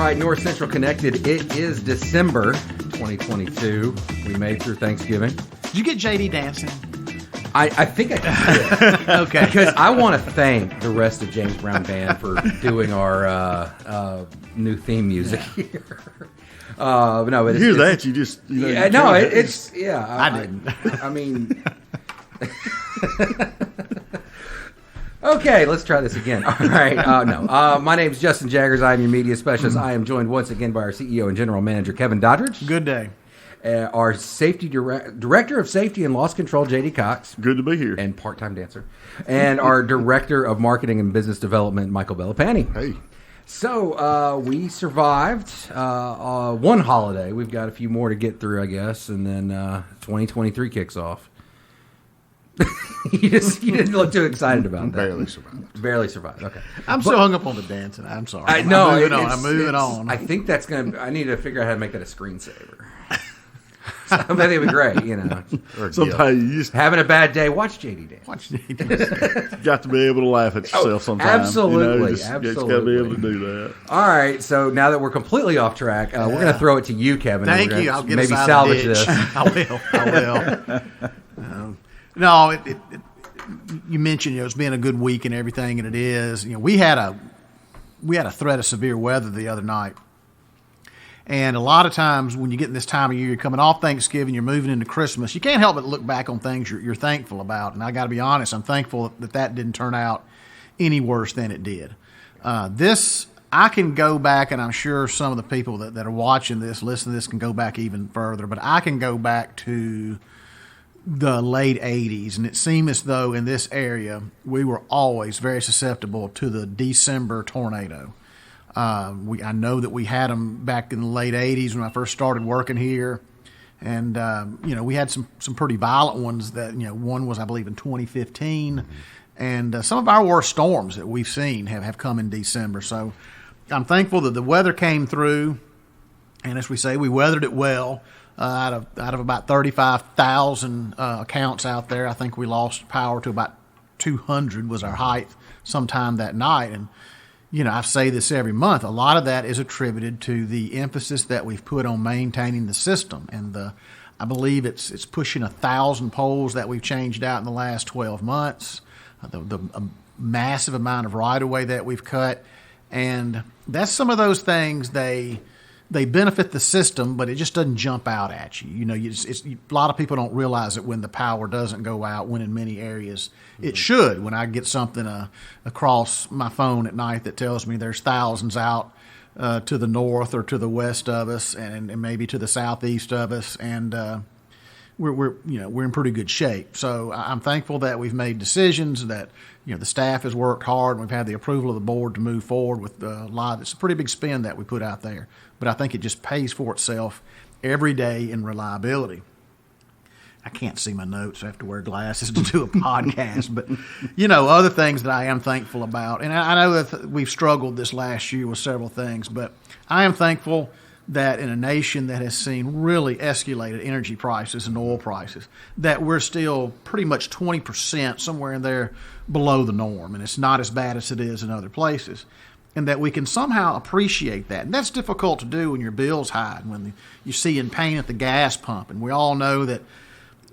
right, Northcentral Connected. It is December 2022. We made through Thanksgiving. Did you get JD dancing? I think I did. Okay. Because I want to thank the rest of James Brown Band for doing our new theme music here. But no, you hear that? You just yeah, no, it's yeah. I didn't. I mean. Okay, let's try this again. All right, no. My name is Justin Jaggers. I am your media specialist. I am joined once again by our CEO and General Manager, Kevin Doddridge. Good day. Our safety Director of Safety and Loss Control, J.D. Cox. Good to be here. And part-time dancer. And our Director of Marketing and Business Development, Michael Bellapani. Hey. So we survived one holiday. We've got a few more to get through, I guess, and then 2023 kicks off. You didn't look too excited about that. Barely survived. Okay. I'm so hung up on the dancing. I'm sorry. I'm moving on. I think that's I need to figure out how to make that a screensaver. So I think it'd be great, Sometimes you just having a bad day. Watch JD dance. Watch JD dance. Got to be able to laugh at yourself sometimes. Absolutely, You just got to be able to do that. All right, so now that we're completely off track, we're going to throw it to you, Kevin. Thank you. I'll get maybe us out salvage of the ditch. this. I will. No, you mentioned it's been a good week and everything, and it is. We had a threat of severe weather the other night. And a lot of times when you get in this time of year, you're coming off Thanksgiving, you're moving into Christmas, you can't help but look back on things you're thankful about. And I got to be honest, I'm thankful that didn't turn out any worse than it did. I can go back, and I'm sure some of the people that are watching this, listening to this, can go back even further, but I can go back to the late 80s, and it seemed as though in this area we were always very susceptible to the December tornado. I know that we had them back in the late 80s when I first started working here. And, we had some pretty violent ones that, one was, I believe, in 2015. Mm-hmm. And some of our worst storms that we've seen have come in December. So I'm thankful that the weather came through. And as we say, we weathered it well. Out of about 35,000 accounts out there, I think we lost power to about 200 was our height sometime that night. And I say this every month. A lot of that is attributed to the emphasis that we've put on maintaining the system, and I believe it's pushing 1,000 poles that we've changed out in the last 12 months. The massive amount of right of way that we've cut, and that's some of those things. They benefit the system, but it just doesn't jump out at you. A lot of people don't realize it when the power doesn't go out, when in many areas it should. When I get something across my phone at night that tells me there's thousands out to the north or to the west of us, and maybe to the southeast of us, and we're in pretty good shape. So I'm thankful that we've made decisions, that the staff has worked hard, and we've had the approval of the board to move forward with a lot. It's a pretty big spend that we put out there, but I think it just pays for itself every day in reliability. I can't see my notes. I have to wear glasses to do a podcast, but other things that I am thankful about, and I know that we've struggled this last year with several things, but I am thankful that in a nation that has seen really escalated energy prices and oil prices, that we're still pretty much 20%, somewhere in there, below the norm. And it's not as bad as it is in other places. And that we can somehow appreciate that. And that's difficult to do when your bill's high, and when you see in pain at the gas pump. And we all know that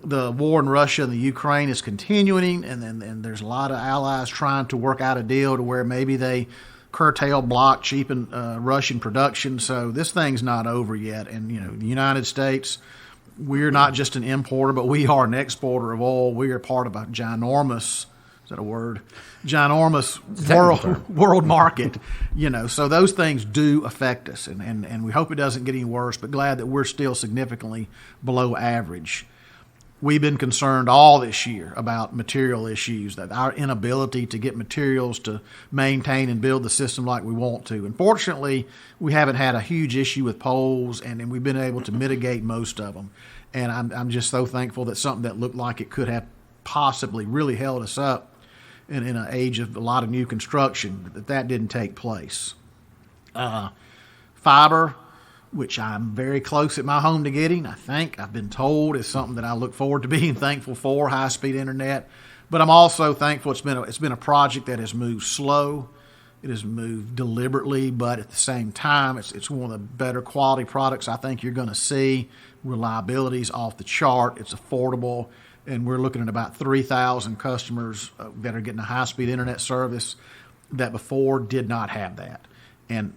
the war in Russia and the Ukraine is continuing, and there's a lot of allies trying to work out a deal to where maybe they curtail, block, cheapen Russian production. So this thing's not over yet. And, the United States, we're not just an importer, but we are an exporter of oil. We are part of a ginormous, is that a word? Ginormous world market. So those things do affect us. And we hope it doesn't get any worse, but glad that we're still significantly below average. We've been concerned all this year about material issues, that our inability to get materials to maintain and build the system like we want to. Unfortunately, we haven't had a huge issue with poles, and we've been able to mitigate most of them. And I'm just so thankful that something that looked like it could have possibly really held us up in an age of a lot of new construction, that didn't take place. Fiber, which I'm very close at my home to getting, I think, I've been told, is something that I look forward to being thankful for, high-speed internet. But I'm also thankful it's been a project that has moved slow. It is moved deliberately, but at the same time, it's one of the better quality products I think you're going to see. Reliability's off the chart. It's affordable, and we're looking at about 3,000 customers that are getting a high-speed internet service that before did not have that. And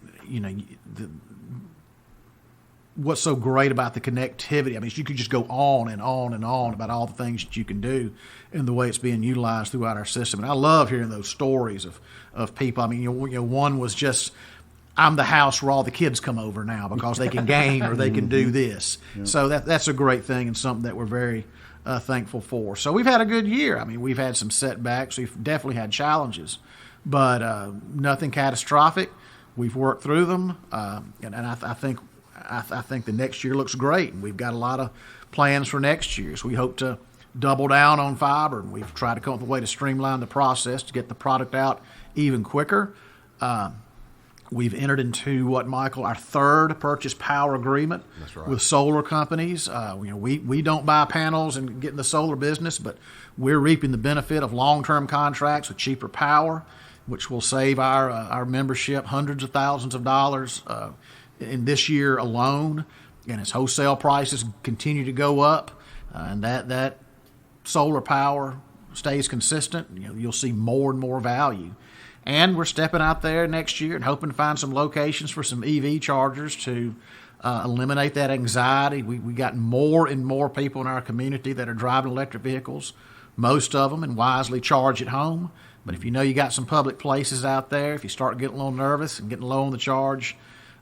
what's so great about the connectivity, I mean, you could just go on and on and on about all the things that you can do and the way it's being utilized throughout our system. And I love hearing those stories of people. I mean, one was just, I'm the house where all the kids come over now because they can game or they can do this. Yep. So that's a great thing and something that we're very thankful for. So we've had a good year. I mean, we've had some setbacks. We've definitely had challenges, but nothing catastrophic. We've worked through them, and I think the next year looks great. And we've got a lot of plans for next year. So we hope to double down on fiber, and we've tried to come up with a way to streamline the process to get the product out even quicker. We've entered into our third purchase power agreement. That's right. With solar companies. We don't buy panels and get in the solar business, but we're reaping the benefit of long-term contracts with cheaper power, which will save our membership hundreds of thousands of dollars in this year alone. And as wholesale prices continue to go up, and that solar power stays consistent, you'll see more and more value. And we're stepping out there next year and hoping to find some locations for some EV chargers to eliminate that anxiety. We got more and more people in our community that are driving electric vehicles, most of them, and wisely charge at home. But if you got some public places out there, if you start getting a little nervous and getting low on the charge,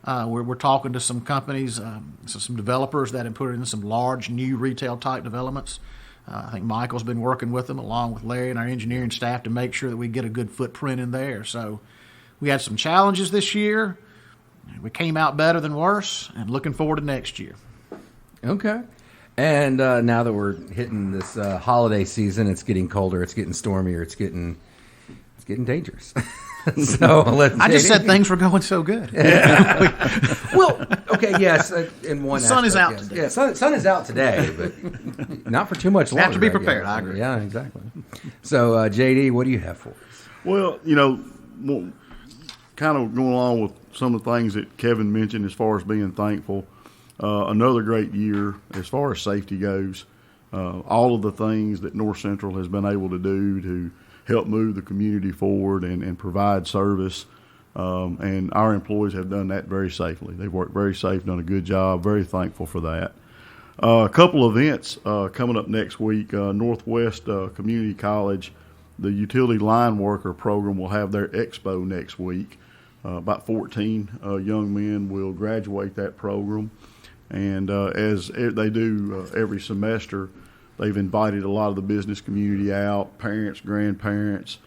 we're talking to some companies, some developers that have put in some large new retail type developments. I think Michael's been working with them along with Larry and our engineering staff to make sure that we get a good footprint in there. So we had some challenges this year. We came out better than worse, and looking forward to next year. Okay. And now that we're hitting this holiday season, it's getting colder, it's getting stormier, it's getting dangerous. So I just said things were going so good. Well, okay, yes. In one the sun aspect, is out yes. today. Yeah, sun is out today, but not for too much longer. Have to be prepared. I agree. Yeah, exactly. So, JD, what do you have for us? Well, kind of going along with some of the things that Kevin mentioned as far as being thankful. Another great year as far as safety goes. All of the things that North Central has been able to do to help move the community forward and provide service. And our employees have done that very safely. They've worked very safe, done a good job, very thankful for that. A couple of events coming up next week. Northwest Community College, the utility line worker program will have their expo next week. About 14 young men will graduate that program. And as they do every semester, they've invited a lot of the business community out, parents, grandparents.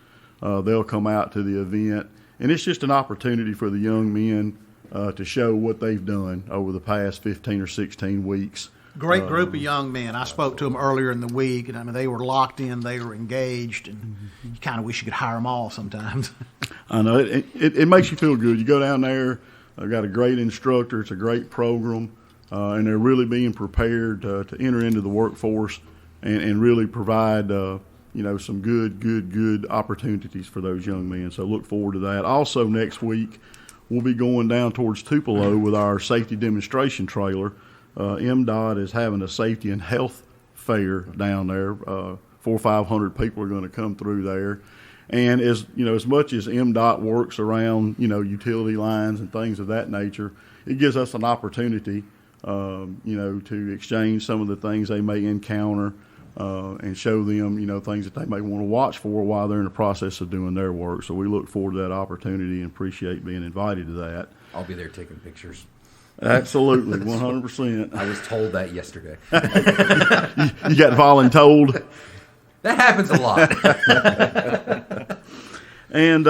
They'll come out to the event. And it's just an opportunity for the young men to show what they've done over the past 15 or 16 weeks. Great group of young men. I spoke to them earlier in the week, and I mean they were locked in, they were engaged, and you kind of wish you could hire them all sometimes. I know. It makes you feel good. You go down there, I've got a great instructor. It's a great program, and they're really being prepared to enter into the workforce and really provide some good opportunities for those young men. So look forward to that. Also next week, we'll be going down towards Tupelo with our safety demonstration trailer. MDOT is having a safety and health fair down there. 400 or 500 people are going to come through there. And as much as MDOT works around, utility lines and things of that nature, it gives us an opportunity, to exchange some of the things they may encounter and show them, things that they may want to watch for while they're in the process of doing their work. So we look forward to that opportunity and appreciate being invited to that. I'll be there taking pictures. Absolutely, 100%. I was told that yesterday. You got voluntold? That happens a lot. And,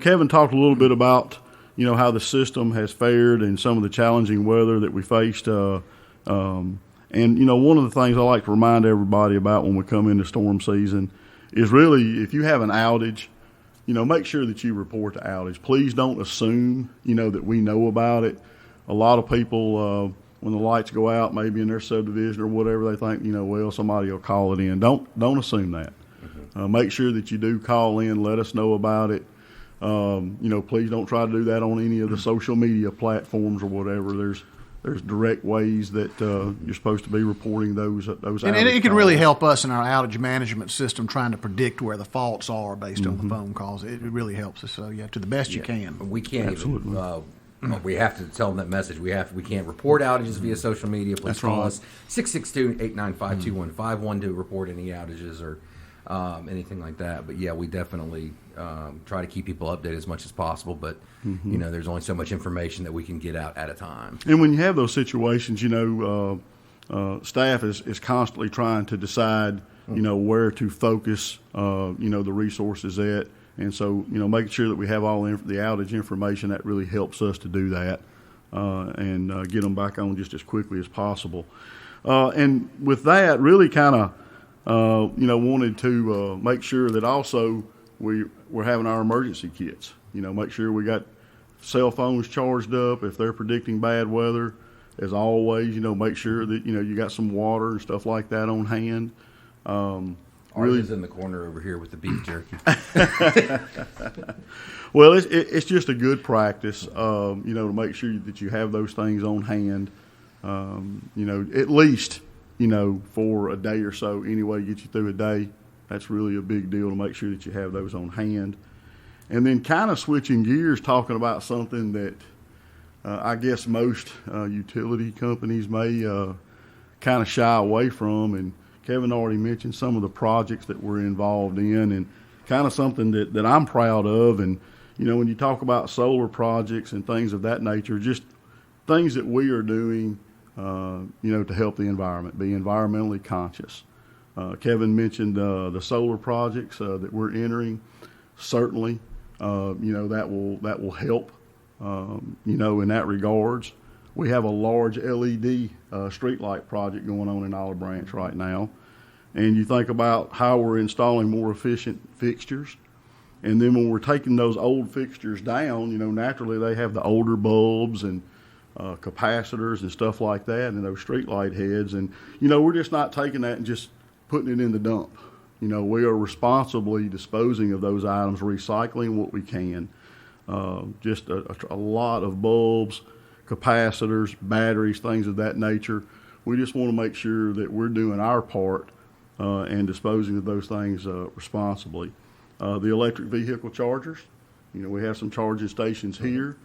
Kevin talked a little bit about, how the system has fared and some of the challenging weather that we faced. And, one of the things I like to remind everybody about when we come into storm season is really if you have an outage, make sure that you report the outage. Please don't assume, that we know about it. A lot of people, when the lights go out, maybe in their subdivision or whatever, they think, somebody will call it in. Don't assume that. Make sure that you do call in, let us know about it. Please don't try to do that on any of the social media platforms or whatever. There's direct ways that you're supposed to be reporting those. And it can really help us in our outage management system trying to predict where the faults are based on the phone calls. It really helps us. So to the best you can. We can't even. We have to tell them that message. We can't report outages via social media. Please call us 662-895-2151 to report any outages or anything like that. But we definitely try to keep people updated as much as possible. But there's only so much information that we can get out at a time. And when you have those situations, staff is constantly trying to decide, where to focus, the resources at. And so, making sure that we have all the outage information, that really helps us to do that and get them back on just as quickly as possible. And with that, really kind of, wanted to make sure that also we're having our emergency kits. Make sure we got cell phones charged up if they're predicting bad weather. As always, make sure that, you got some water and stuff like that on hand. Ours is in the corner over here with the beef jerky. Well, it's just a good practice, to make sure that you have those things on hand, at least, for a day or so anyway, get you through a day. That's really a big deal to make sure that you have those on hand. And then kind of switching gears, talking about something that I guess most utility companies may kind of shy away from, and Kevin already mentioned some of the projects that we're involved in, and kind of something that I'm proud of. And, when you talk about solar projects and things of that nature, just things that we are doing, to help the environment, be environmentally conscious. Kevin mentioned the solar projects that we're entering. Certainly, that will help, in that regards. We have a large LED streetlight project going on in Olive Branch right now. And you think about how we're installing more efficient fixtures. And then when we're taking those old fixtures down, naturally they have the older bulbs and capacitors and stuff like that and those streetlight heads. And, we're just not taking that and just putting it in the dump. We are responsibly disposing of those items, recycling what we can. Just a lot of bulbs, capacitors, batteries, things of that nature. We just want to make sure that we're doing our part and disposing of those things responsibly. The electric vehicle chargers, we have some charging stations here.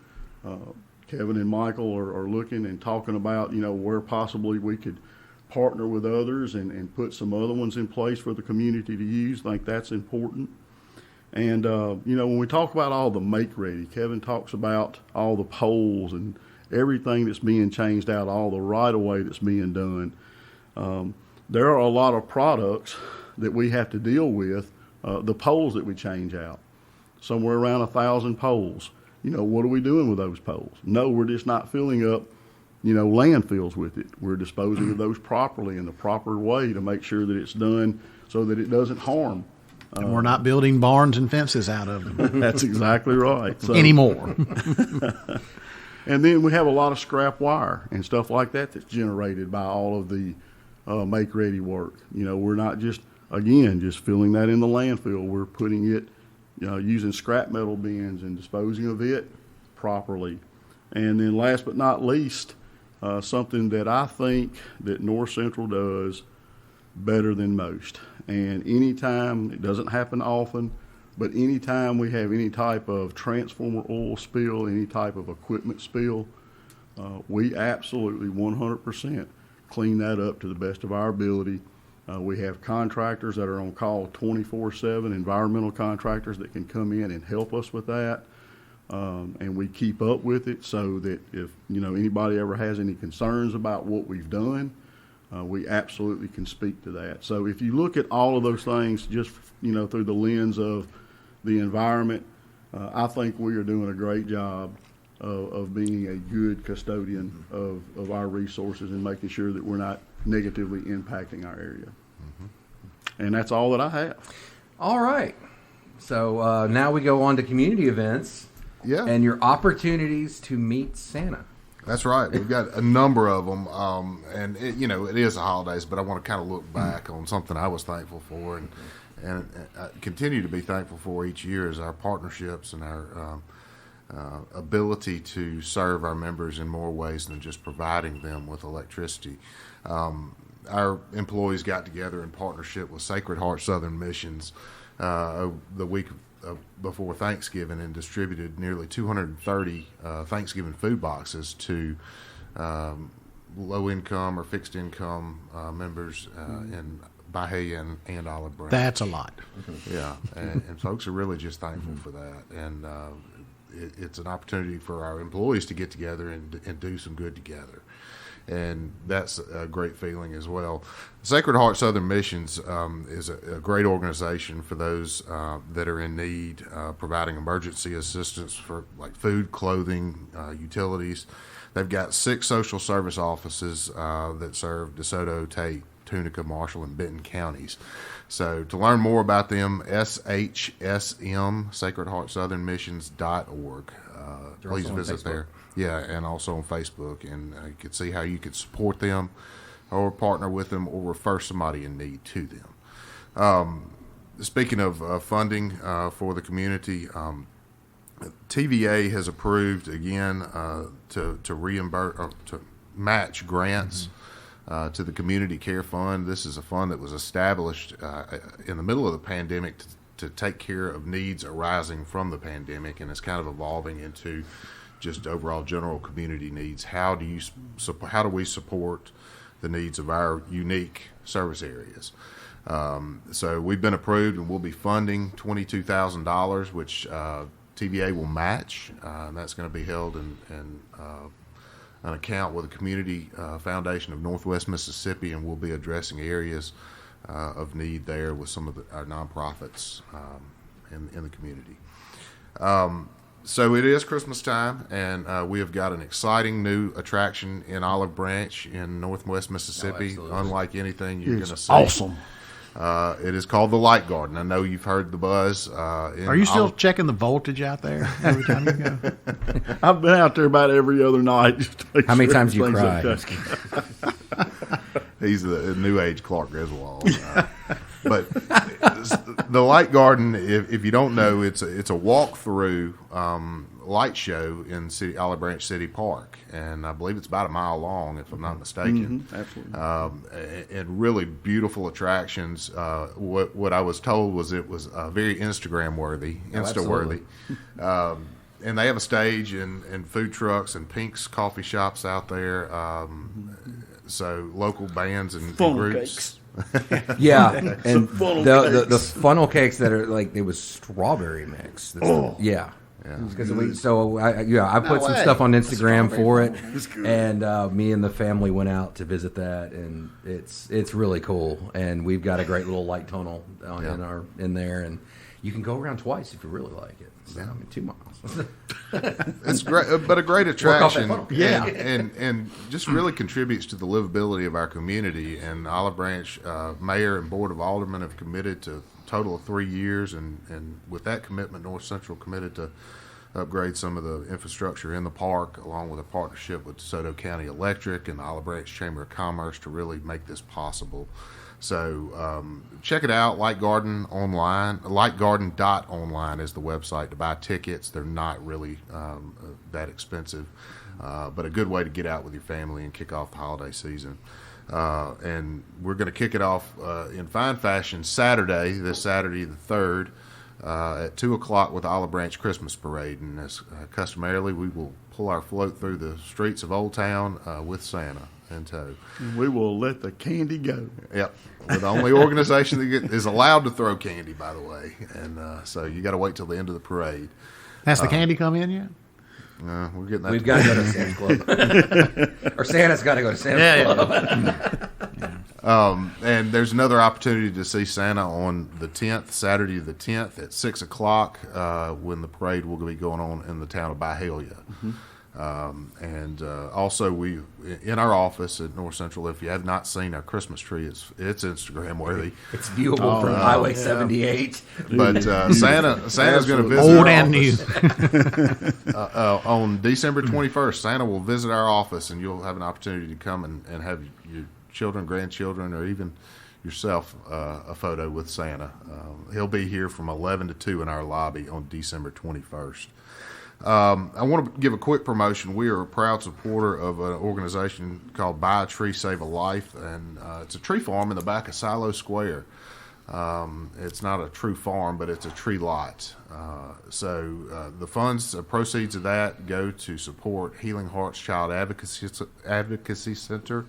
Kevin and Michael are looking and talking about, where possibly we could partner with others and put some other ones in place for the community to use. I think that's important. And, when we talk about all the make-ready, Kevin talks about all the poles and everything that's being changed out, all the right-of-way that's being done. There are a lot of products that we have to deal with, the poles that we change out, somewhere around 1,000 poles. What are we doing with those poles? No, we're just not filling up, landfills with it. We're disposing of those properly in the proper way to make sure that it's done so that it doesn't harm. And we're not building barns and fences out of them. That's exactly right. So, anymore. And then we have a lot of scrap wire and stuff like that that's generated by all of the make-ready work. We're not just filling that in the landfill. We're putting it, using scrap metal bins and disposing of it properly. And then last but not least, something that I think that North Central does better than most. And anytime, it doesn't happen often, but anytime we have any type of transformer oil spill, any type of equipment spill, we absolutely 100% clean that up to the best of our ability. We have contractors that are on call 24/7, environmental contractors that can come in and help us with that. And we keep up with it so that if, anybody ever has any concerns about what we've done, we absolutely can speak to that. So if you look at all of those things just, through the lens of the environment, I think we are doing a great job of being a good custodian of our resources and making sure that we're not negatively impacting our area. Mm-hmm. And that's all that I have. All right. So now we go on to community events. Yeah. And your opportunities to meet Santa. That's right. We've got a number of them, and it is the holidays, but I want to kind of look back on something I was thankful for, and continue to be thankful for each year is our partnerships and our ability to serve our members in more ways than just providing them with electricity. Our employees got together in partnership with Sacred Heart Southern Missions the week before Thanksgiving and distributed nearly 230 Thanksgiving food boxes to low-income or fixed-income members in Bahia and Olive Branch. That's a lot. Yeah, and folks are really just thankful for that. And it's an opportunity for our employees to get together and do some good together. And that's a great feeling as well. Sacred Heart Southern Missions is a great organization for those that are in need, providing emergency assistance for like food, clothing, utilities. They've got 6 social service offices that serve DeSoto, Tate, Tunica, Marshall, and Benton counties. So to learn more about them, SHSM, SacredHeartSouthernMissions.org. Please visit there. Yeah, and also on Facebook, and you can see how you could support them or partner with them or refer somebody in need to them. Speaking of funding for the community, TVA has approved again to reimburse or to match grants to the Community Care Fund. This is a fund that was established in the middle of the pandemic to take care of needs arising from the pandemic, and it's kind of evolving into just overall general community needs. How do we support the needs of our unique service areas? So we've been approved, and we'll be funding $22,000, which TVA will match. And that's going to be held in an account with the Community Foundation of Northwest Mississippi, and we'll be addressing areas of need there with some of our nonprofits in the community. So it is Christmas time, and we have got an exciting new attraction in Olive Branch in Northwest Mississippi, unlike anything you're going to see. Awesome. It is called the Light Garden. I know you've heard the buzz. Are you still checking the voltage out there every time you go? I've been out there about every other night. Just to make How many sure times you everything's cry? okay. He's the new age Clark Griswold. But the Light Garden, if you don't know, it's a walk-through light show in Olive Branch City Park, and I believe it's about a mile long, if I'm not mistaken. Absolutely. And really beautiful attractions. What I was told was it was very Instagram-worthy, Insta-worthy. And they have a stage and food trucks and Pink's coffee shops out there. So local bands and groups. Yeah, and the funnel cakes that are like, it was strawberry mix. Yeah. Because I put some stuff on Instagram for it, and me and the family went out to visit that, and it's really cool. And we've got a great little light tunnel in there, and you can go around twice if you really like it. So, I mean, 2 miles. It's great, but a great attraction. Yeah, and just really contributes to the livability of our community. And Olive Branch Mayor and Board of Aldermen have committed to a total of 3 years, and with that commitment, North Central committed to upgrade some of the infrastructure in the park, along with a partnership with DeSoto County Electric and the Olive Branch Chamber of Commerce to really make this possible. So check it out, Light Garden online. Lightgarden.online is the website to buy tickets. They're not really that expensive, but a good way to get out with your family and kick off the holiday season. And we're going to kick it off in fine fashion this Saturday the 3rd, at 2 o'clock with the Olive Branch Christmas Parade. And as customarily, we will pull our float through the streets of Old Town with Santa in tow. We will let the candy go. Yep. We're the only organization that is allowed to throw candy, by the way. And so you got to wait till the end of the parade. Has the candy come in yet? We're getting that. we've got to go to Santa's Club, or Santa's got to go to Santa's Club. And there's another opportunity to see Santa on the 10th, Saturday the 10th at 6 o'clock, when the parade will be going on in the town of Byhalia. And also, we in our office at North Central, if you have not seen our Christmas tree, it's Instagram worthy. It's viewable from Highway 78. But Santa's going to visit Old our and office. new. On December 21st. Santa will visit our office, and you'll have an opportunity to come and have your children, grandchildren, or even yourself a photo with Santa. He'll be here from 11 to 2 in our lobby on December 21st. I want to give a quick promotion. We are a proud supporter of an organization called Buy a Tree, Save a Life, and it's a tree farm in the back of Silo Square. It's not a true farm, but it's a tree lot. So the funds, proceeds of that go to support Healing Hearts Child Advocacy Center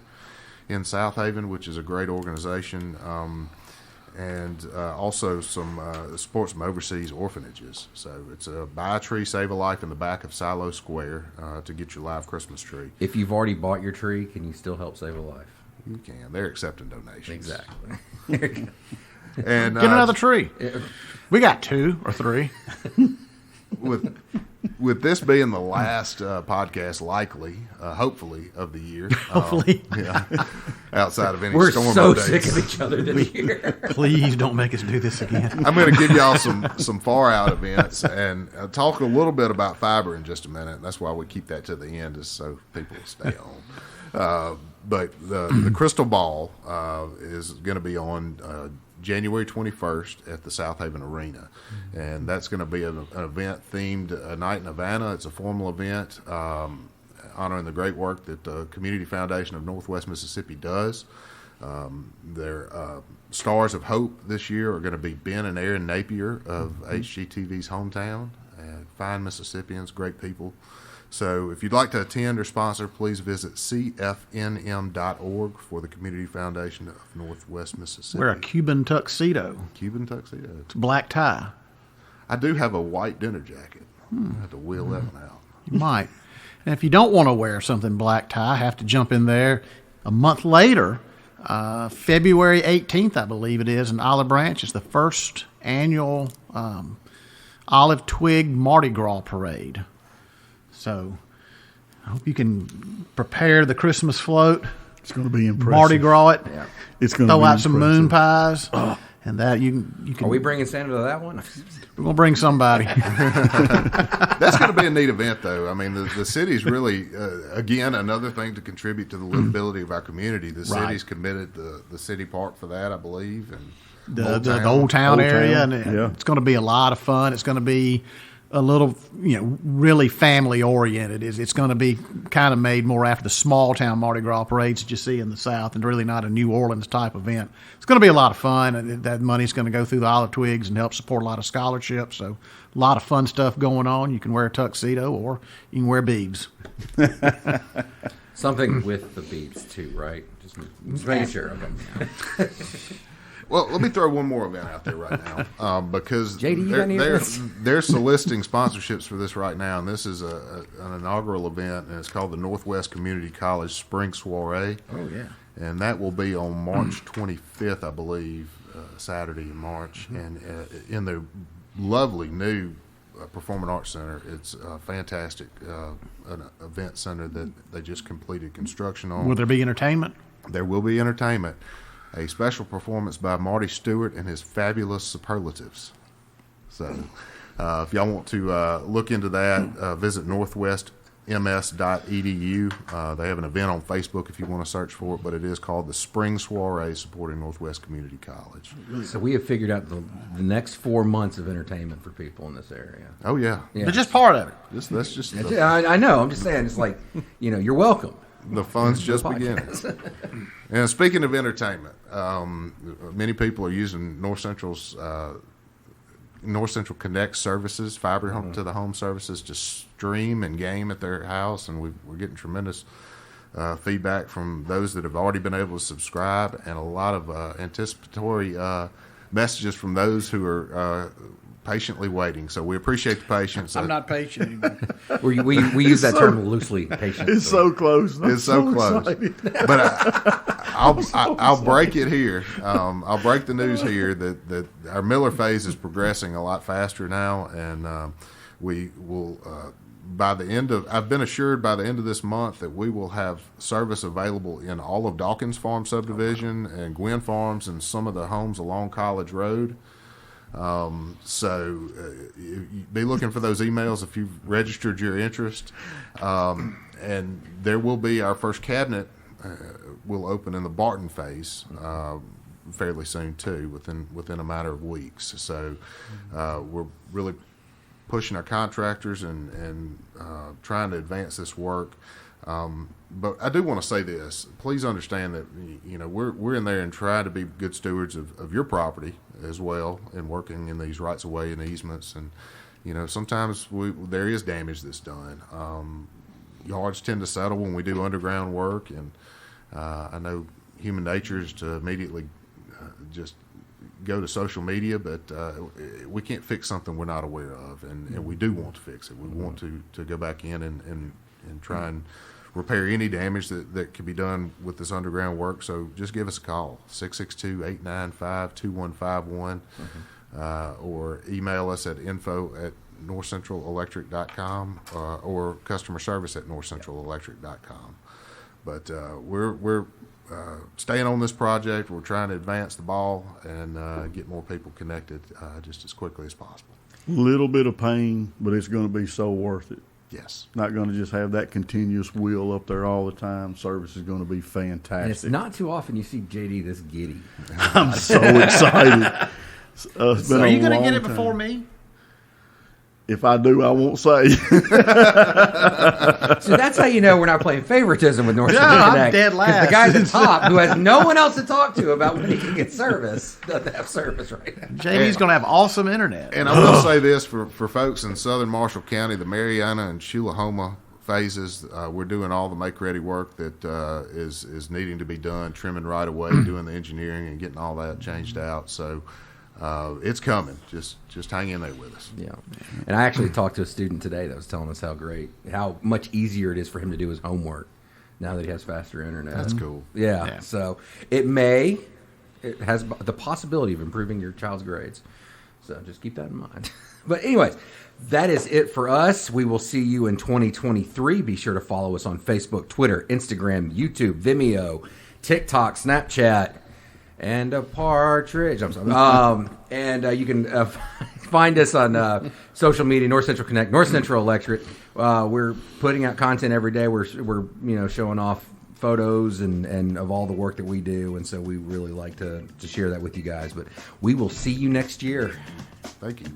in South Haven, which is a great organization, and also support some overseas orphanages. So it's a Buy a Tree, Save a Life in the back of Silo Square to get your live Christmas tree. If you've already bought your tree, can you still help save a life? You can. They're accepting donations. Exactly. And Get another tree. We got 2 or 3. With this being the last podcast, likely, hopefully, of the year. Hopefully. Outside of any We're storm so updates. sick of each other this year. Please don't make us do this again. I'm going to give y'all some far out events and talk a little bit about fiber in just a minute. That's why we keep that to the end, is so people will stay on. But the Crystal Ball is going to be on January 21st at the South Haven Arena. And that's going to be an event themed A Night in Havana. It's a formal event honoring the great work that the Community Foundation of Northwest Mississippi does. Their Stars of Hope this year are going to be Ben and Aaron Napier of HGTV's hometown. Fine Mississippians, great people. So if you'd like to attend or sponsor, please visit cfnm.org for the Community Foundation of Northwest Mississippi. Wear a Cuban tuxedo. Cuban tuxedo. It's a black tie. I do have a white dinner jacket. I have to wheel that one out. You might. And if you don't want to wear something black tie, have to jump in there a month later, February 18th, I believe it is, in Olive Branch. It's the first annual Olive Twig Mardi Gras Parade. So I hope you can prepare the Christmas float. It's going to be impressive. Mardi Gras it. Yeah. It's going to Throw be out some moon impressive. pies. And that you can. Are we bringing Santa to that one? We're going to bring somebody. That's going to be a neat event, though. I mean, the city's really, again, another thing to contribute to the livability of our community. The Right. city's committed the city park for that, I believe. And The Old Town area. Town, And yeah. it's going to be a lot of fun. It's going to be a little, really family oriented. It's going to be kind of made more after the small town Mardi Gras parades that you see in the South, and really not a New Orleans type event. It's going to be a lot of fun, and that money's going to go through the Olive Twigs and help support a lot of scholarships. So a lot of fun stuff going on. You can wear a tuxedo or you can wear beads. Something with the beads too, right? Just making sure. Okay. Well, let me throw one more event out there right now because JD, you got any of this? they're soliciting sponsorships for this right now, and this is an inaugural event, and it's called the Northwest Community College Spring Soiree. Oh yeah. And that will be on March 25th, I believe, Saturday in March, and in the lovely new Performing Arts Center. It's a fantastic an event center that they just completed construction on. Will there be entertainment? There will be entertainment. A special performance by Marty Stewart and his fabulous superlatives. So if y'all want to look into that, visit northwestms.edu. They have an event on Facebook if you want to search for it, but it is called the Spring Soiree supporting Northwest Community College. So we have figured out the next 4 months of entertainment for people in this area. Oh, yeah. Yeah. But just part of it. That's just I know. I'm just saying. It's like, you're welcome. the fun's just beginning. And speaking of entertainment, many people are using North Central Connect services, fiber to the home services, to stream and game at their house, and we're getting tremendous feedback from those that have already been able to subscribe, and a lot of anticipatory messages from those who are patiently waiting. So we appreciate the patience. I'm not patient anymore. We use that term loosely. Patient. It's so close. I'm It's so close. excited. But I'll break it here. I'll break the news here that our Miller phase is progressing a lot faster now, and we will I've been assured by the end of this month that we will have service available in all of Dawkins Farm subdivision and Gwynn Farms and some of the homes along College Road. So you be looking for those emails if you've registered your interest. And there will be our first cabinet will open in the Barton phase fairly soon too, within a matter of weeks. So we're really pushing our contractors and trying to advance this work. But I do want to say this. Please understand that we're in there and try to be good stewards of your property as well, and working in these rights of way and easements. And sometimes there is damage that's done. Yards tend to settle when we do underground work, and I know human nature is to immediately just go to social media, but we can't fix something we're not aware of, and we do want to fix it. We want to go back in and try and repair any damage that could be done with this underground work. So just give us a call, 662-895-2151, or email us at info@northcentralelectric.com or customer service at northcentralelectric.com. But we're staying on this project. We're trying to advance the ball and get more people connected just as quickly as possible. Little bit of pain, but it's going to be so worth it. Yes. Not going to just have that continuous wheel up there all the time. Service is going to be fantastic. And it's not too often you see JD this giddy. I'm so excited. It's been Are you going to long get it time. before me? If I do, I won't say. So that's how you know we're not playing favoritism with Northcentral I'm Connect. dead 'Cause last. the guy at the top, who has no one else to talk to about when he can get service, doesn't have service right now. JD's going to have awesome internet. And I will say this for folks in southern Marshall County, the Mariana and Tullahoma phases, we're doing all the make-ready work that is needing to be done, trimming right away, doing the engineering and getting all that changed out. So it's coming. Just hang in there with us. Yeah. And I actually talked to a student today that was telling us how much easier it is for him to do his homework now that he has faster internet. That's cool. Yeah. So it has the possibility of improving your child's grades. So just keep that in mind. But anyways, that is it for us. We will see you in 2023. Be sure to follow us on Facebook, Twitter, Instagram, YouTube, Vimeo, TikTok, Snapchat, and a partridge. I'm sorry. And you can find us on social media, North Central Connect, North Central Electric. We're putting out content every day. We're showing off photos and of all the work that we do, and so we really like to share that with you guys. But we will see you next year. Thank you.